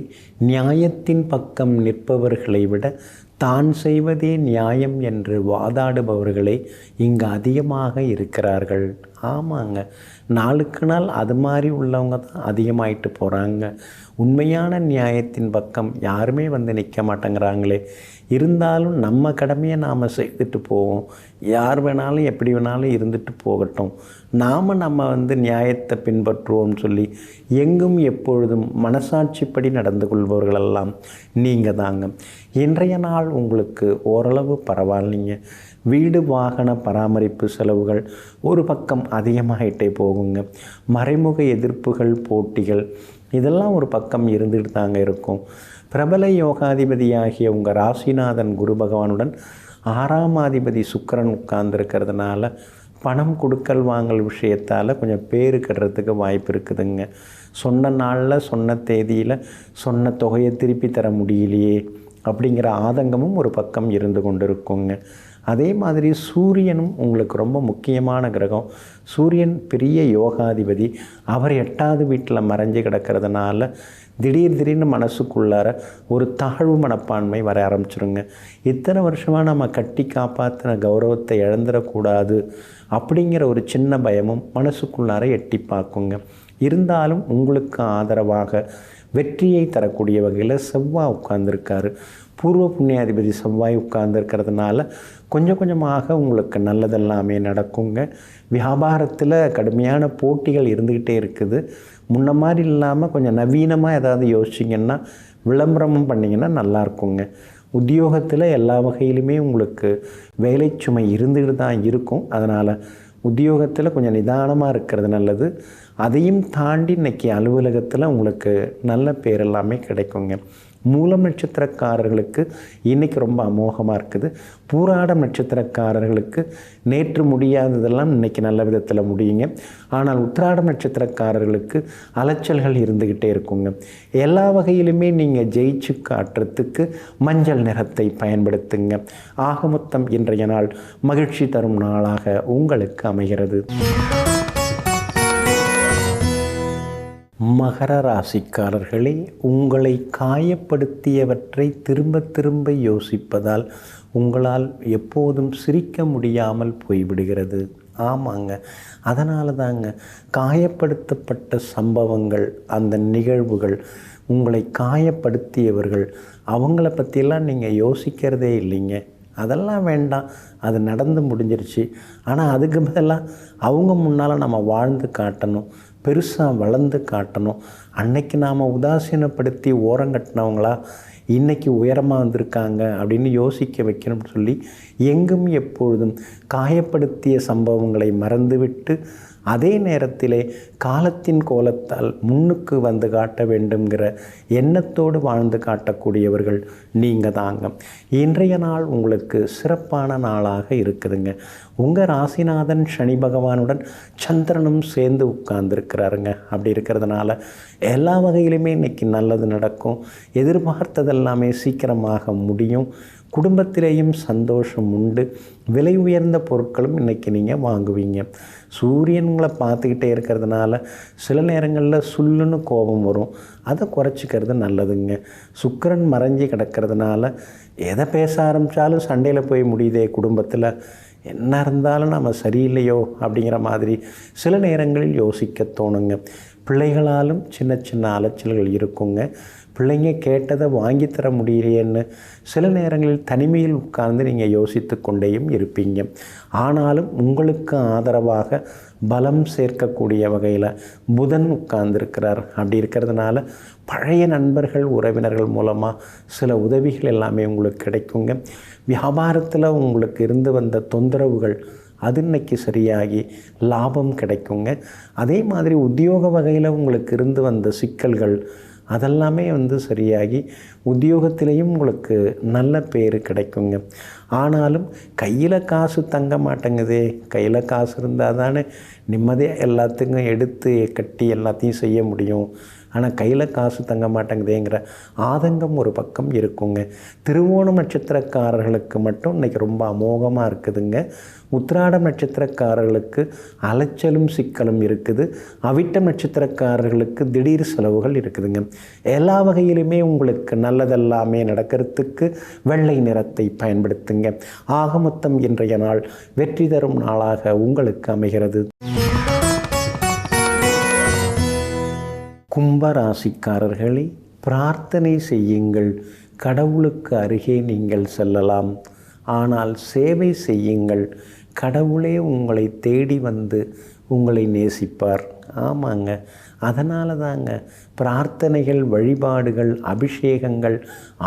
நியாயத்தின் பக்கம் நிற்பவர்களை விட தான் செய்வதே நியாயம் என்று வாதாடுபவர்களே இங்கு அதிகமாக இருக்கிறார்கள். ஆமாங்க, நாளுக்கு நாள் அது மாதிரி உள்ளவங்க தான் அதிகமாயிட்டு போகிறாங்க. உண்மையான நியாயத்தின் பக்கம் யாருமே நிற்க மாட்டேங்கிறாங்களே. இருந்தாலும் நம்ம கடமையை நாம் செய்துட்டு போவோம். யார் வேணாலும் எப்படி வேணாலும் இருந்துட்டு போகட்டும், நம்ம நியாயத்தை பின்பற்றுவோம்னு சொல்லி எங்கும் எப்பொழுதும் மனசாட்சிப்படி நடந்து கொள்பவர்களெல்லாம் நீங்கள் தாங்க. இன்றைய நாள் உங்களுக்கு ஓரளவு பரவாயில்லைங்க. வீடு வாகன பராமரிப்பு செலவுகள் ஒரு பக்கம் அதிகமாகிட்டே போகுங்க. மறைமுக எதிர்ப்புகள், போட்டிகள் இதெல்லாம் ஒரு பக்கம் இருந்துட்டு தாங்க இருக்கும். பிரபல யோகாதிபதியாகிய உங்கள் ராசிநாதன் குரு பகவானுடன் 6ஆம் அதிபதி சுக்கிரன் உட்கார்ந்துருக்கிறதுனால பணம் கொடுக்கல் வாங்கல் விஷயத்தால் கொஞ்சம் பேரு கட்டுறதுக்கு வாய்ப்பு இருக்குதுங்க. சொன்ன நாளில் சொன்ன தேதியில் சொன்ன தொகையை திருப்பி தர முடியலையே அப்படிங்கிற ஆதங்கமும் ஒரு பக்கம் இருந்து கொண்டு இருக்குங்க. அதே மாதிரி சூரியனும் உங்களுக்கு ரொம்ப முக்கியமான கிரகம். சூரியன் பெரிய யோகாதிபதி. அவர் 8வது வீட்டில் மறைஞ்சு கிடக்கிறதுனால திடீர்னு மனசுக்குள்ளார ஒரு தாழ்வு மனப்பான்மை வர ஆரம்பிச்சிருங்க. இத்தனை வருஷமாக நம்ம கட்டி காப்பாற்றின கௌரவத்தை இழந்துடக்கூடாது அப்படிங்கிற ஒரு சின்ன பயமும் மனசுக்குள்ளார எட்டி பார்க்குங்க. இருந்தாலும் உங்களுக்கு ஆதரவாக வெற்றியை தரக்கூடிய வகையில் செவ்வாய் உட்கார்ந்துருக்காரு. பூர்வ புண்ணியாதிபதி செவ்வாய் உட்கார்ந்துருக்கிறதுனால கொஞ்சம் கொஞ்சமாக உங்களுக்கு நல்லதெல்லாமே நடக்குங்க. வியாபாரத்தில் கடுமையான போட்டிகள் இருந்துக்கிட்டே இருக்குது. முன்ன மாதிரி இல்லாமல் கொஞ்சம் நவீனமாக ஏதாவது யோசிச்சிங்கன்னா, விளம்பரமும் பண்ணிங்கன்னா நல்லாயிருக்குங்க. உத்தியோகத்தில் எல்லா வகையிலுமே உங்களுக்கு வேலை சுமை இருந்துக்கிட்டு தான் இருக்கும். அதனால் உத்தியோகத்தில் கொஞ்சம் நிதானமாக இருக்கிறது நல்லது. அதையும் தாண்டி இன்றைக்கி அலுவலகத்தில் உங்களுக்கு நல்ல பேர் எல்லாமே கிடைக்குங்க. மூலம் நட்சத்திரக்காரர்களுக்கு இன்றைக்கி ரொம்ப அமோகமாக இருக்குது. பூராடம் நட்சத்திரக்காரர்களுக்கு நேற்று முடியாததெல்லாம் இன்றைக்கி நல்ல விதத்தில் முடியுங்க. ஆனால் உத்திராடம் நட்சத்திரக்காரர்களுக்கு அலைச்சல்கள் இருந்துக்கிட்டே இருக்குங்க. எல்லா வகையிலுமே நீங்கள் ஜெயிச்சு காட்டுறதுக்கு மஞ்சள் நிறத்தை பயன்படுத்துங்க. ஆகமொத்தம் இன்றைய நாள் மகிழ்ச்சி தரும் நாளாக உங்களுக்கு அமைகிறது. மகர ராசிக்காரர்களே, உங்களை காயப்படுத்தியவற்றை திரும்ப திரும்ப யோசிப்பதால் உங்களால் எப்போதும் சிரிக்க முடியாமல் போய்விடுகிறது. ஆமாங்க, அதனால தாங்க காயப்படுத்தப்பட்ட சம்பவங்கள், அந்த நிகழ்வுகள், உங்களை காயப்படுத்தியவர்கள், அவங்கள பற்றியெல்லாம் நீங்கள் யோசிக்கிறதே இல்லைங்க. அதெல்லாம் வேண்டாம், அது நடந்து முடிஞ்சிருச்சு. ஆனால் அதுக்கு பதிலாக அவங்க முன்னால் நம்ம வாழ்ந்து காட்டணும், பெருசாக வளர்ந்து காட்டணும். அன்னைக்கு நாம் உதாசீனப்படுத்தி ஓரங்கட்டினவங்களா இன்றைக்கி உயரமாக வந்திருக்காங்க அப்படின்னு யோசிக்க வைக்கணும்னு சொல்லி எங்கும் எப்பொழுதும் காயப்படுத்திய சம்பவங்களை மறந்துவிட்டு அதே நேரத்திலே காலத்தின் கோலத்தால் முன்னுக்கு வந்து காட்ட வேண்டுங்கிற எண்ணத்தோடு வாழ்ந்து காட்டக்கூடியவர்கள் நீங்கள் தாங்க. இன்றைய நாள் உங்களுக்கு சிறப்பான நாளாக இருக்குதுங்க. உங்கள் ராசிநாதன் சனி பகவானுடன் சந்திரனும் சேர்ந்து உட்கார்ந்துருக்கிறாருங்க. அப்படி இருக்கிறதுனால எல்லா வகையிலுமே இன்றைக்கி நல்லது நடக்கும். எதிர்பார்த்ததெல்லாமே சீக்கிரமாக முடியும். குடும்பத்திலேயும் சந்தோஷம் உண்டு. விலை உயர்ந்த பொருட்களும் இன்றைக்கி நீங்கள் வாங்குவீங்க. சூரியன் உங்களை பார்த்துக்கிட்டே இருக்கிறதுனால சில நேரங்களில் சுல்லுன்னு கோபம் வரும். அதை குறைச்சிக்கிறது நல்லதுங்க. சுக்கிரன் மறைஞ்சி கிடக்கிறதுனால எதை பேச ஆரம்பித்தாலும் சண்டையில் போய் முடியுதே குடும்பத்தில், என்ன இருந்தாலும் நம்ம சரியில்லையோ அப்படிங்கிற மாதிரி சில நேரங்களில் யோசிக்க தோணுங்க. பிள்ளைகளாலும் சின்ன சின்ன அலைச்சல்கள் இருக்குங்க. பிள்ளைங்க கேட்டதை வாங்கி தர முடியலையேன்னு சில நேரங்களில் தனிமையில் உட்கார்ந்து நீங்கள் யோசித்து கொண்டேயும் இருப்பீங்க. ஆனாலும் உங்களுக்கு ஆதரவாக பலம் சேர்க்கக்கூடிய வகையில் புதன் உட்கார்ந்துருக்கிறார். அப்படி இருக்கிறதுனால பழைய நண்பர்கள், உறவினர்கள் மூலமாக சில உதவிகள் எல்லாமே உங்களுக்கு கிடைக்குங்க. வியாபாரத்தில் உங்களுக்கு இருந்து வந்த தொந்தரவுகள் அது இன்னைக்கு சரியாகி லாபம் கிடைக்குங்க. அதே மாதிரி உத்தியோக வகையில் உங்களுக்கு இருந்து வந்த சிக்கல்கள் அதெல்லாமே சரியாகி உத்தியோகத்திலையும் உங்களுக்கு நல்ல பேர் கிடைக்குங்க. ஆனாலும் கையில் காசு தங்க மாட்டேங்குதே. கையில் காசு இருந்தால் தானே நிம்மதியாக எல்லாத்துக்கும் எடுத்து கட்டி எல்லாத்தையும் செய்ய முடியும். ஆனால் கையில் காசு தங்க மாட்டேங்குதேங்கிற ஆதங்கம் ஒரு பக்கம் இருக்குங்க. திருவோணம் நட்சத்திரக்காரர்களுக்கு மட்டும் இன்றைக்கி ரொம்ப அமோகமாக இருக்குதுங்க. உத்திராடம் நட்சத்திரக்காரர்களுக்கு அலைச்சலும் சிக்கலும் இருக்குது. அவிட்டம் நட்சத்திரக்காரர்களுக்கு திடீர் செலவுகள் இருக்குதுங்க. எல்லா வகையிலுமே உங்களுக்கு நல்லதெல்லாமே நடக்கிறதுக்கு வெள்ளை நிறத்தை பயன்படுத்துங்க. ஆக மொத்தம் இன்றைய நாள் வெற்றி தரும் நாளாக உங்களுக்கு அமைகிறது. கும்பராசிக்காரர்களே, பிரார்த்தனை செய்யுங்கள். கடவுளுக்கு அருகே நீங்கள் செல்லலாம். ஆனால் சேவை செய்யுங்கள். கடவுளே உங்களை தேடி வந்து உங்களை நேசிப்பார். ஆமாங்க, அதனால தாங்க பிரார்த்தனைகள், வழிபாடுகள், அபிஷேகங்கள்,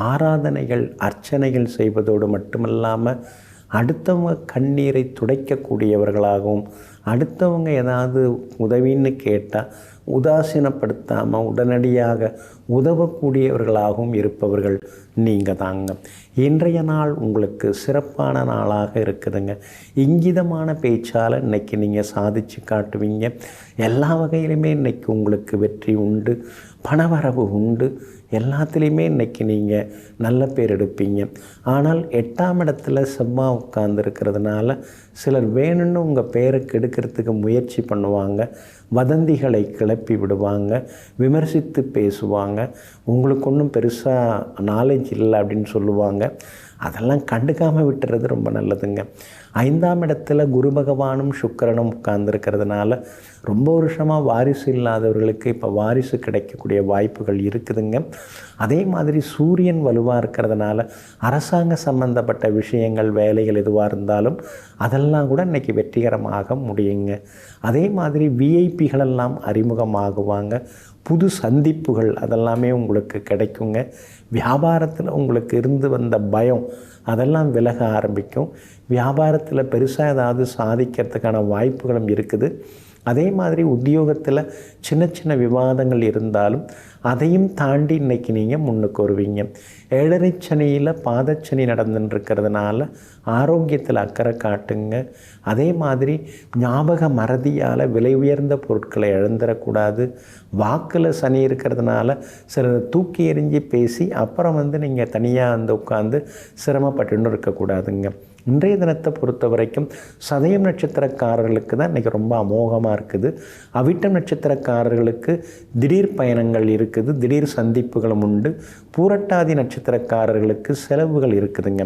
ஆராதனைகள், அர்ச்சனைகள் செய்வதோடு மட்டுமல்லாமல் அடுத்தவங்க கண்ணீரை துடைக்கக்கூடியவர்களாகவும், அடுத்தவங்க ஏதாவது உதவின்னு கேட்டால் உதாசீனப்படுத்தாமல் உடனடியாக உதவக்கூடியவர்களாகவும் இருப்பவர்கள் நீங்கள் தாங்க. இன்றைய நாள் உங்களுக்கு சிறப்பான நாளாக இருக்குதுங்க. இங்கிதமான பேச்சால் இன்றைக்கி நீங்கள் சாதித்து காட்டுவீங்க. எல்லா வகையிலுமே இன்றைக்கி உங்களுக்கு வெற்றி உண்டு, பணவரவு உண்டு. எல்லாத்துலேயுமே இன்றைக்கி நீங்கள் நல்ல பேர் எடுப்பீங்க. ஆனால் 8ஆம் இடத்துல செவ்வாய் உட்கார்ந்துருக்கிறதுனால சிலர் வேணும்னு உங்கள் பேரை கெடுக்கிறதுக்கு முயற்சி பண்ணுவாங்க. வதந்திகளை கிளப்பி விடுவாங்க, விமர்சித்து பேசுவாங்க. உங்களுக்கு ஒன்றும் பெருசாக நாலேஜ் இல்லை அப்படின்னு சொல்லுவாங்க. அதெல்லாம் கண்டுக்காமல் விட்டுறது ரொம்ப நல்லதுங்க. 5ஆம் இடத்துல குரு பகவானும் சுக்கிரனும் உட்கார்ந்துருக்கிறதுனால ரொம்ப வருஷமாக வாரிசு இல்லாதவர்களுக்கு இப்போ வாரிசு கிடைக்கக்கூடிய வாய்ப்புகள் இருக்குதுங்க. அதே மாதிரி சூரியன் வலுவாக இருக்கிறதுனால அரசாங்க சம்பந்தப்பட்ட விஷயங்கள், வேலைகள் எதுவாக இருந்தாலும் அதெல்லாம் கூட இன்றைக்கி வெற்றிகரமாக முடியுங்க. அதே மாதிரி விஐபிகளெல்லாம் அறிமுகமாகுவாங்க. புது சந்திப்புகள் அதெல்லாமே உங்களுக்கு கிடைக்குங்க. வியாபாரத்தில் உங்களுக்கு இருந்து வந்த பயம் அதெல்லாம் விலக ஆரம்பிக்கும். வியாபாரத்தில் பெருசாக ஏதாவது சாதிக்கிறதுக்கான வாய்ப்புகளும் இருக்குது. அதே மாதிரி உத்தியோகத்தில் சின்ன சின்ன விவாதங்கள் இருந்தாலும் அதையும் தாண்டி இன்றைக்கி நீங்கள் முன்னுக்கு வருவீங்க. 7.5 சனியில் பாதச்சனி நடந்துட்டுருக்கிறதுனால ஆரோக்கியத்தில் அக்கறை காட்டுங்க. அதே மாதிரி ஞாபக மறதியால் விலை உயர்ந்த பொருட்களை இழந்துடக்கூடாது. வாக்கில் சனி இருக்கிறதுனால சிலர் தூக்கி எறிஞ்சி பேசி அப்புறம் நீங்கள் தனியாக உட்காந்து சிரமப்பட்டுன்னு இருக்கக்கூடாதுங்க. இன்றைய தினத்தை பொறுத்த வரைக்கும் சதயம் நட்சத்திரக்காரர்களுக்கு தான் இன்றைக்கி ரொம்ப அமோகமாக இருக்குது. அவிட்டம் நட்சத்திரக்காரர்களுக்கு திடீர் பயணங்கள் இருக்குது, திடீர் சந்திப்புகளும் உண்டு. பூரட்டாதி நட்சத்திரக்காரர்களுக்கு செலவுகள் இருக்குதுங்க.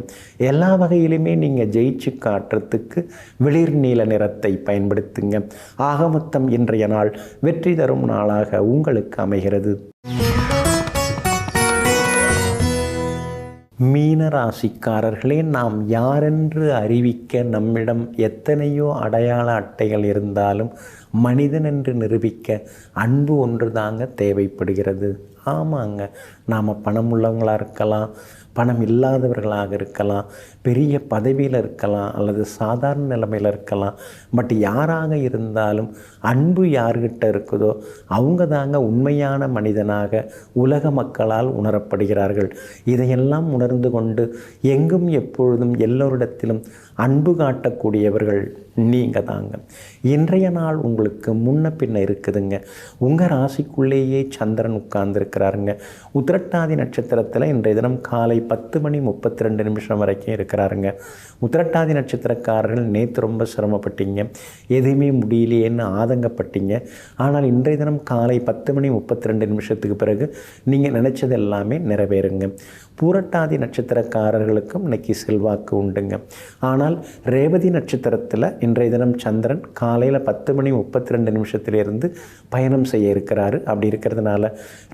எல்லா வகையிலுமே நீங்கள் ஜெயிச்சு காட்டுறதுக்கு வெளிர் நீல நிறத்தை பயன்படுத்துங்க. ஆக மொத்தம் இன்றைய நாள் வெற்றி தரும் நாளாக உங்களுக்கு அமைகிறது. மீன ராசிக்காரர்களே, நாம் யாரென்று அறிவிக்க நம்மிடம் எத்தனையோ அடையாள அட்டைகள் இருந்தாலும் மனிதன் என்று நிரூபிக்க அன்பு ஒன்று தாங்க தேவைப்படுகிறது. ஆமாங்க, நாம் பணம் உள்ளவங்களாக இருக்கலாம், பணம் இல்லாதவர்களாக இருக்கலாம், பெரிய பதவியில் இருக்கலாம், அல்லது சாதாரண நிலைமையில் இருக்கலாம். பட் யாராக இருந்தாலும் அன்பு யார்கிட்ட இருக்குதோ அவங்க தாங்க உண்மையான மனிதனாக உலக மக்களால் உணரப்படுகிறார்கள். இதையெல்லாம் உணர்ந்து கொண்டு எங்கும் எப்பொழுதும் எல்லோரிடத்திலும் அன்பு காட்டக்கூடியவர்கள் நீங்கள் தாங்க. இன்றைய நாள் உங்களுக்கு முன்ன பின்ன இருக்குதுங்க. உங்கள் ராசிக்குள்ளேயே சந்திரன் உட்கார்ந்துருக்கிறாருங்க. உத்திரட்டாதி நட்சத்திரத்தில் இன்றைய தினம் காலை 10:32 வரைக்கும் இருக்கிறாருங்க. உத்திரட்டாதி நட்சத்திரக்காரர்கள் நேற்று ரொம்ப சிரமப்பட்டீங்க, எதுவுமே முடியலையேன்னு ஆதங்கப்பட்டீங்க. ஆனால் இன்றைய தினம் காலை 10:32 பிறகு நீங்கள் நினச்சது எல்லாமே நிறைவேறுங்க. பூரட்டாதி நட்சத்திரக்காரர்களுக்கும் இன்னைக்கு செல்வாக்கு உண்டுங்க. ஆனால் ரேவதி நட்சத்திரத்தில் இன்றைய தினம் சந்திரன் காலையில் 10:32 பயணம் செய்ய இருக்கிறாரு. அப்படி இருக்கிறதுனால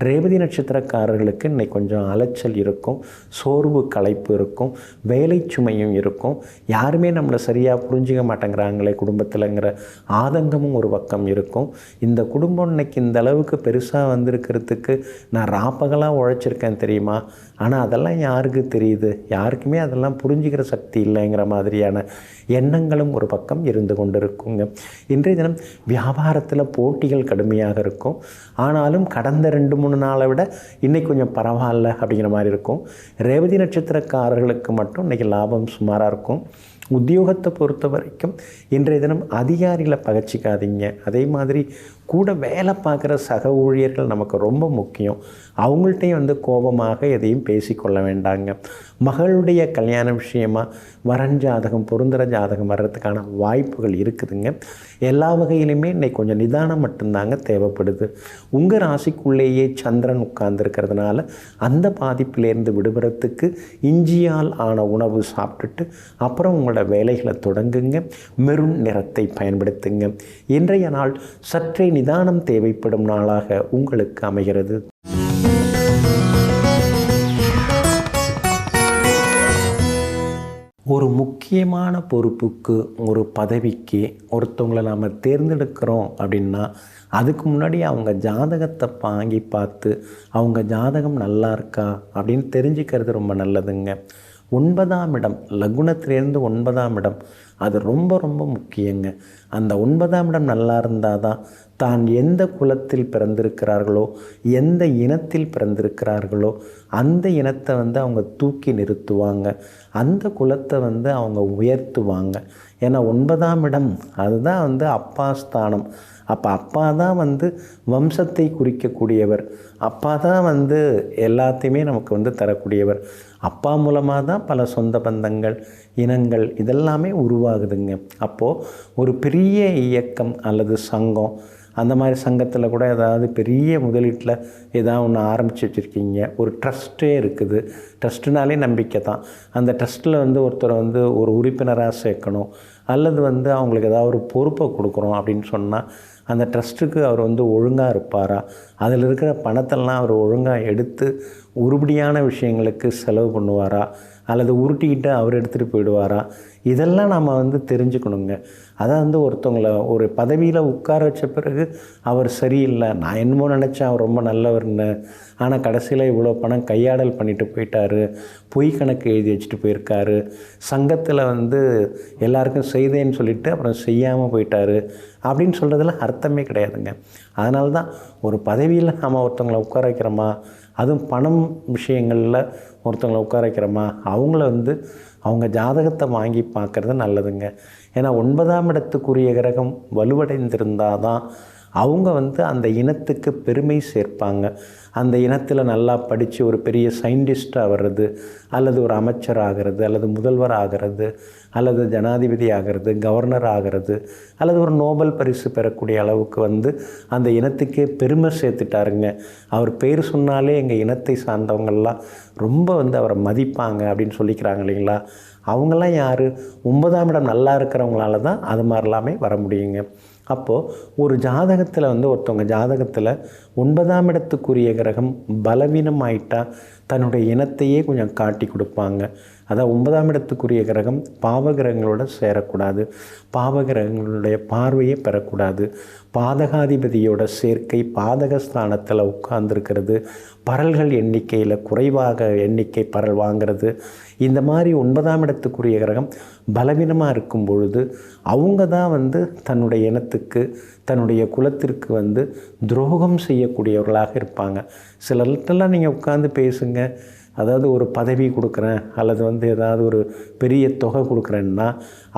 ரேவதி நட்சத்திரக்காரர்களுக்கு இன்னைக்கு கொஞ்சம் அலைச்சல் இருக்கும், சோர்வு களைப்பு இருக்கும், வேலை சுமையும் இருக்கும். யாருமே நம்மளை சரியாக புரிஞ்சிக்க மாட்டேங்கிறாங்களே குடும்பத்தில்ங்கிற ஆதங்கமும் ஒரு பக்கம் இருக்கும். இந்த குடும்பம் இன்னைக்கு இந்த அளவுக்கு பெருசாக வந்திருக்கிறதுக்கு நான் ராப்பகலாக உழைச்சிருக்கேன் தெரியுமா, ஆனால் அதெல்லாம் யாருக்கு தெரியுது, யாருக்குமே அதெல்லாம் புரிஞ்சுக்கிற சக்தி இல்லைங்கிற மாதிரியான எண்ணங்களும் ஒரு பக்கம் இருந்து கொண்டு இருக்குங்க. இன்றைய தினம் வியாபாரத்தில் போட்டிகள் கடுமையாக இருக்கும். ஆனாலும் கடந்த 2-3 நாளை விட இன்னைக்கு கொஞ்சம் பரவாயில்ல அப்படிங்கிற மாதிரி இருக்கும். ரேவதி நட்சத்திரக்காரர்களுக்கு மட்டும் இன்றைக்கி லாபம் சுமாராக இருக்கும். உத்தியோகத்தை பொறுத்த வரைக்கும் இன்றைய தினம் அதிகாரிகளை பகச்சிக்காதீங்க. அதே மாதிரி கூட வேலை பார்க்குற சக ஊழியர்கள் நமக்கு ரொம்ப முக்கியம். அவங்கள்ட்டையும் கோபமாக எதையும் பேசிக்கொள்ள வேண்டாங்க. மகளுடைய கல்யாண விஷயமாக வரன் ஜாதகம் பொருந்துகிற ஜாதகம் வர்றதுக்கான வாய்ப்புகள் இருக்குதுங்க. எல்லா வகையிலுமே இன்னைக்கு கொஞ்சம் நிதானம் மட்டும்தாங்க தேவைப்படுது. உங்கள் ராசிக்குள்ளேயே சந்திரன் உட்கார்ந்துருக்கிறதுனால அந்த பாதிப்பிலேருந்து விடுபடுறதுக்கு இஞ்சியால் ஆன உணவு சாப்பிட்டுட்டு அப்புறம் உங்களோட வேலைகளை தொடங்குங்க. மெரூன் நிறத்தை பயன்படுத்துங்க. இன்றைய நாள் சற்றே நிதானம் தேவைப்படும் நாளாக உங்களுக்கு அமைகிறது. ஒரு முக்கியமான பொறுப்புக்கு, ஒரு பதவிக்கு ஒருத்தவங்களை நாம் தேர்ந்தெடுக்கிறோம் அப்படின்னா அதுக்கு முன்னாடி அவங்க ஜாதகத்தை வாங்கி பார்த்து அவங்க ஜாதகம் நல்லா இருக்கா அப்படின்னு தெரிஞ்சுக்கிறது ரொம்ப நல்லதுங்க. 9ஆம் இடம், லக்னத்திலேருந்து 9ஆம் இடம், அது ரொம்ப ரொம்ப முக்கியங்க. அந்த 9ஆம் இடம் நல்லா இருந்தால் தான் தான் எந்த குலத்தில் பிறந்திருக்கிறார்களோ, எந்த இனத்தில் பிறந்திருக்கிறார்களோ அந்த இனத்தை அவங்க தூக்கி நிறுத்துவாங்க, அந்த குலத்தை அவங்க உயர்த்துவாங்க. ஏன்னா 9ஆம் இடம் அதுதான் அப்பா ஸ்தானம். அப்போ அப்பா தான் வம்சத்தை குறிக்கக்கூடியவர், அப்பா தான் எல்லாத்தையுமே நமக்கு தரக்கூடியவர். அப்பா மூலமாக தான் பல சொந்த பந்தங்கள், இனங்கள் இதெல்லாமே உருவாகுதுங்க. அப்போது ஒரு பெரிய இயக்கம் அல்லது சங்கம், அந்த மாதிரி சங்கத்தில் கூட ஏதாவது பெரிய முதலீட்டில் ஏதாவது ஒன்று ஆரம்பித்து வச்சுருக்கீங்க, ஒரு ட்ரஸ்ட்டே இருக்குது. ட்ரஸ்ட்டுனாலே நம்பிக்கை தான். அந்த ட்ரஸ்ட்டில் ஒருத்தரை ஒரு உறுப்பினராக சேர்க்கணும் அல்லது அவங்களுக்கு ஏதாவது ஒரு பொறுப்பை கொடுக்குறோம் அப்படின்னு சொன்னால் அந்த ட்ரஸ்ட்டுக்கு அவர் ஒழுங்காக இருப்பாரா, அதில் இருக்கிற பணத்தெல்லாம் அவர் ஒழுங்காக எடுத்து உருப்படியான விஷயங்களுக்கு செலவு பண்ணுவாரா அல்லது உருட்டிக்கிட்டு அவர் எடுத்துகிட்டு போயிடுவாரா, இதெல்லாம் நாம் தெரிஞ்சுக்கணுங்க. அதான் ஒருத்தவங்களை ஒரு பதவியில் உட்கார வச்ச பிறகு அவர் சரியில்லை, நான் என்னமோ நினச்சேன் அவர் ரொம்ப நல்லவர்னு, ஆனால் கடைசியில் இவ்வளோ பணம் கையாடல் பண்ணிட்டு போயிட்டாரு, பொய் கணக்கு எழுதி வச்சுட்டு போயிருக்காரு, சங்கத்தில் எல்லாருக்கும் செய்தேன்னு சொல்லிவிட்டு அப்புறம் செய்யாமல் போயிட்டாரு அப்படின்னு சொல்கிறதுல அர்த்தமே கிடையாதுங்க. அதனால தான் ஒரு பதவியில் நாம் ஒருத்தவங்களை உட்கார வைக்கிறோமா, அதுவும் பணம் விஷயங்களில் ஒருத்தவங்களை உட்கார வைக்கிறோமா, அவங்கள அவங்க ஜாதகத்தை வாங்கி பார்க்குறது நல்லதுங்க. ஏன்னா 9ஆம் இடத்துக்குரிய கிரகம் வலுவடைந்திருந்தால் தான் அவங்க வந்து அந்த இனத்துக்கு பெருமை சேர்ப்பாங்க. அந்த இனத்தில் நல்லா படித்து ஒரு பெரிய சயின்டிஸ்டாக வர்றது, அல்லது ஒரு அமைச்சர் ஆகிறது, அல்லது முதல்வர் ஆகிறது, அல்லது ஜனாதிபதி ஆகிறது, கவர்னர் ஆகிறது, அல்லது ஒரு நோபல் பரிசு பெறக்கூடிய அளவுக்கு வந்து அந்த இனத்துக்கே பெருமை சேர்த்துட்டாருங்க. அவர் பேர் சொன்னாலே எங்கள் இனத்தை சார்ந்தவங்கள்லாம் ரொம்ப வந்து அவரை மதிப்பாங்க அப்படின்னு சொல்லிக்கிறாங்க இல்லைங்களா. அவங்களாம் யார்? 9ஆம் இடம் நல்லா இருக்கிறவங்களால தான் அது மாதிரிலாமே வர முடியுங்க. அப்போது ஒரு ஜாதகத்தில் வந்து ஒருத்தவங்க ஜாதகத்தில் 9ஆம் இடத்துக்குரிய கிரகம் பலவீனமாயிட்டா தன்னுடைய இனத்தையே கொஞ்சம் காட்டி கொடுப்பாங்க. அதான் 9ஆம் இடத்துக்குரிய கிரகம் பாவகிரகங்களோட சேரக்கூடாது, பாவகிரகங்களுடைய பார்வையை பெறக்கூடாது, பாதகாதிபதியோட சேர்க்கை பாதகஸ்தானத்தில் உட்கார்ந்துருக்கிறது, பரல்கள் எண்ணிக்கையில் குறைவாக எண்ணிக்கை பரல் வாங்கிறது, இந்த மாதிரி 9ஆம் இடத்துக்குரிய கிரகம் பலவீனமாக இருக்கும் பொழுது அவங்க தான் வந்து தன்னுடைய இனத்துக்கு தன்னுடைய குலத்திற்கு வந்து துரோகம் செய்யக்கூடியவர்களாக இருப்பாங்க. சிலர்கிட்டலாம் நீங்கள் உட்கார்ந்து பேசுங்க, அதாவது ஒரு பதவி கொடுக்குறேன் அல்லது வந்து ஏதாவது ஒரு பெரிய தொகை கொடுக்குறேன்னா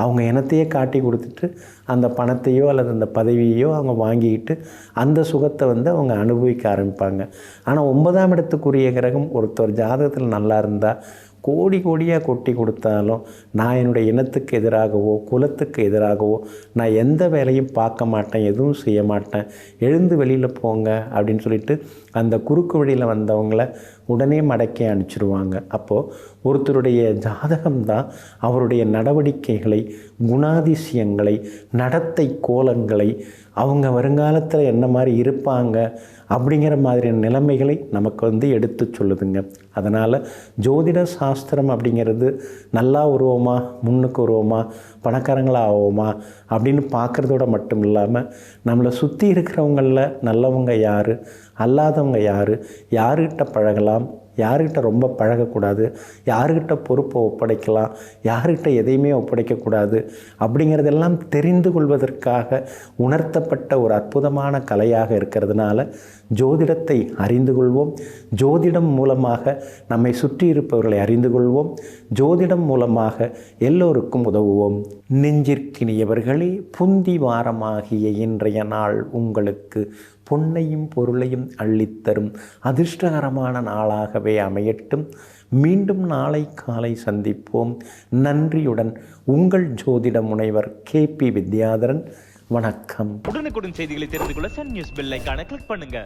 அவங்க இனத்தையே காட்டி கொடுத்துட்டு அந்த பணத்தையோ அல்லது அந்த பதவியையோ அவங்க வாங்கிக்கிட்டு அந்த சுகத்தை வந்து அவங்க அனுபவிக்க ஆரம்பிப்பாங்க. ஆனால் 9ஆம் இடத்துக்குரிய கிரகம் ஒருத்தர் ஜாதகத்தில் நல்லா இருந்தால் கோடி கோடியாக கொட்டி கொடுத்தாலும் நான் என்னுடைய இனத்துக்கு எதிராகவோ குலத்துக்கு எதிராகவோ நான் எந்த வேலையும் பார்க்க மாட்டேன், எதுவும் செய்ய மாட்டேன், எழுந்து வெளியில் போங்க அப்படின்னு சொல்லிட்டு அந்த குறுக்கு வழியில் வந்தவங்களை உடனே மடக்கி அனுப்பிச்சிடுவாங்க. அப்போது ஒருத்தருடைய ஜாதகம்தான் அவருடைய நடவடிக்கைகளை, குணாதிசயங்களை, நடத்தை கோலங்களை, அவங்க வருங்காலத்தில் என்ன மாதிரி இருப்பாங்க அப்படிங்கிற மாதிரியான நிலைமைகளை நமக்கு வந்து எடுத்து சொல்லுதுங்க. அதனால் ஜோதிட சாஸ்திரம் அப்படிங்கிறது நல்லா வருவோமா, முன்னுக்கு வருவோமா, பணக்காரங்களாக ஆவோமா அப்படின்னு பார்க்குறதோட மட்டும் இல்லாமல் நம்மளை சுற்றி இருக்கிறவங்களில் நல்லவங்க யார், அல்லாதவங்க யார், யார்கிட்ட பழகலாம், யார்கிட்ட ரொம்ப பழகக்கூடாது, யார்கிட்ட பொறுப்பை ஒப்படைக்கலாம், யார்கிட்ட எதையுமே ஒப்படைக்கக்கூடாது அப்படிங்கிறதெல்லாம் தெரிந்து கொள்வதற்காக உணர்த்தப்பட்ட ஒரு அற்புதமான கலையாக இருக்கிறதுனால ஜோதிடத்தை அறிந்து கொள்வோம். ஜோதிடம் மூலமாக நம்மை சுற்றி இருப்பவர்களை அறிந்து கொள்வோம். ஜோதிடம் மூலமாக எல்லோருக்கும் உதவுவோம். நெஞ்சிற்கினியவர்களே, புந்தி வாரமாகிய இன்றைய நாள் உங்களுக்கு பொன்னையும் பொருளையும் அள்ளித்தரும் அதிர்ஷ்டகரமான நாளாகவே அமையட்டும். மீண்டும் நாளை காலை சந்திப்போம். நன்றியுடன் உங்கள் ஜோதிட முனைவர் KP வித்யாதரன். வணக்கம். உடனுக்குடன் செய்திகளை தெரிந்து கொள்ள சன் நியூஸ் பெல் ஐகானை கிளிக் பண்ணுங்க.